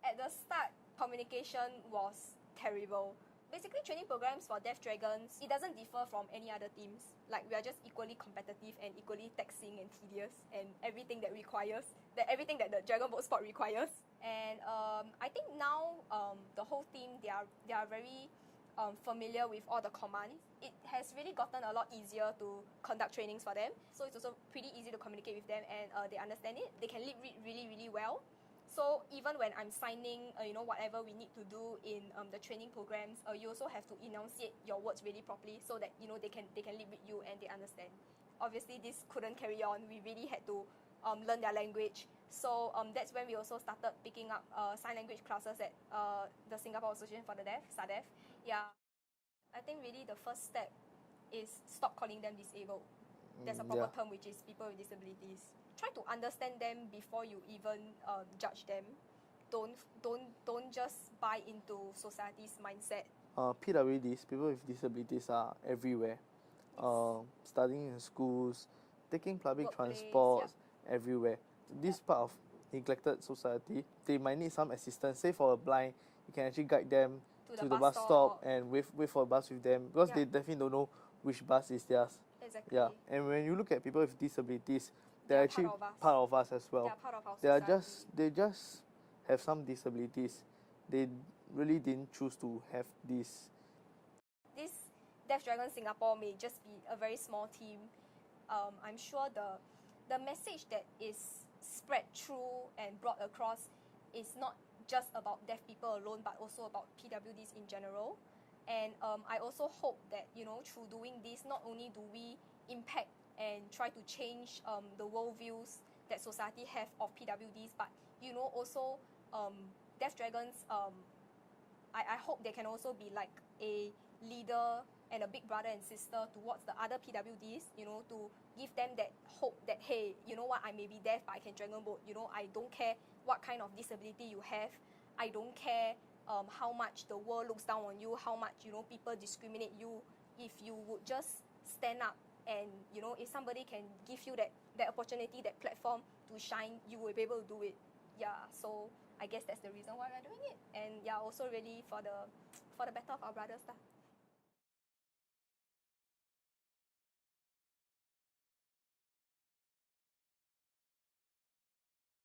At the start, communication was terrible. Basically, training programs for Deaf Dragons, it doesn't differ from any other teams. Like, we are just equally competitive and equally taxing and tedious and everything that everything that the dragon boat sport requires. And I think now the whole team, they are very familiar with all the commands. It has really gotten a lot easier to conduct trainings for them. So it's also pretty easy to communicate with them, and they understand it. They can read really, really well. So even when I'm signing, whatever we need to do in the training programs, you also have to enunciate your words really properly so that they can lip read you and they understand. Obviously, this couldn't carry on. We really had to learn their language. So that's when we also started picking up sign language classes at the Singapore Association for the Deaf, SADEF. Yeah, I think really the first step is stop calling them disabled. There's a proper term, which is people with disabilities. Try to understand them before you even judge them. Don't just buy into society's mindset. PWDs, people with disabilities, are everywhere. Yes. Studying in schools, taking public Workplace, transports, everywhere. This part of neglected society, they might need some assistance. Say for a blind, you can actually guide them to the bus stop and wait for a bus with them, because they definitely don't know which bus is theirs. Exactly. Yeah, and when you look at people with disabilities, they're actually part of us as well. They are part of our society. They just have some disabilities. They really didn't choose to have this. This Deaf Dragon Singapore may just be a very small team. I'm sure the message that is spread through and brought across is not just about deaf people alone, but also about PWDs in general. And I also hope that through doing this, not only do we impact and try to change the worldviews that society have of PWDs, but also Deaf Dragons, I hope they can also be like a leader and a big brother and sister towards the other PWDs, to give them that hope that, hey, you know what, I may be deaf, but I can dragon boat. I don't care what kind of disability you have. I don't care how much the world looks down on you, how much, people discriminate you. If you would just stand up and, if somebody can give you that opportunity, that platform to shine, you will be able to do it. Yeah, so I guess that's the reason why we're doing it. And yeah, also really for the better of our brothers.